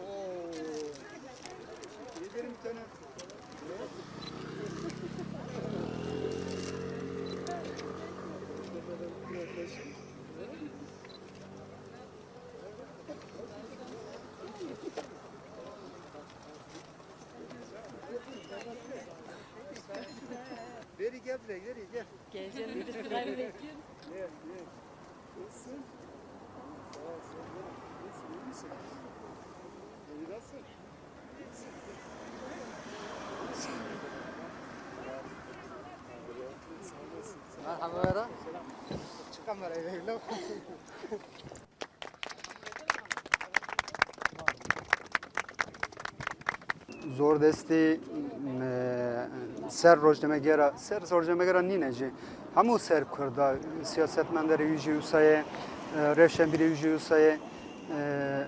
Oo. Yedirim bir tane. Veri gel buraya, gel. Geleceğim bir sırayı bekliyorum. Gel. Nasılsın? Sağ ol, sen de. Nasılsın, iyi misin? İyi nasılsın? İyisin. Sağ olasın. Merhaba. Çık kamerayı ver. Zor desti ser rojnamegera nîne hemû ser Kurda siyasetmenderê wî jî wîsayê rewşenbîrê wî jî wîsayê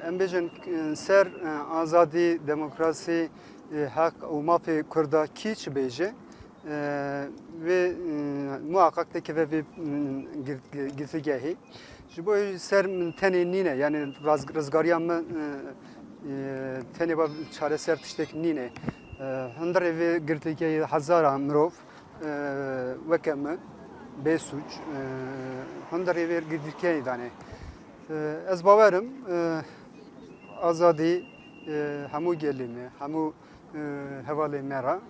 em bêjin ser azadî, demokrasî, hek û mafê Kurda kî çi bêje vê muhakkak tekeve vê girtîgehê ji bo ser tenê nîne yani rizgariya me tenê bav çareser tiştek nîne hundirê vê girtîgehê hezara mirov weke me bêsuc hundirê vê girtîgehê danê ez bawerim azadî hemû gelê me hemû hevalê me ra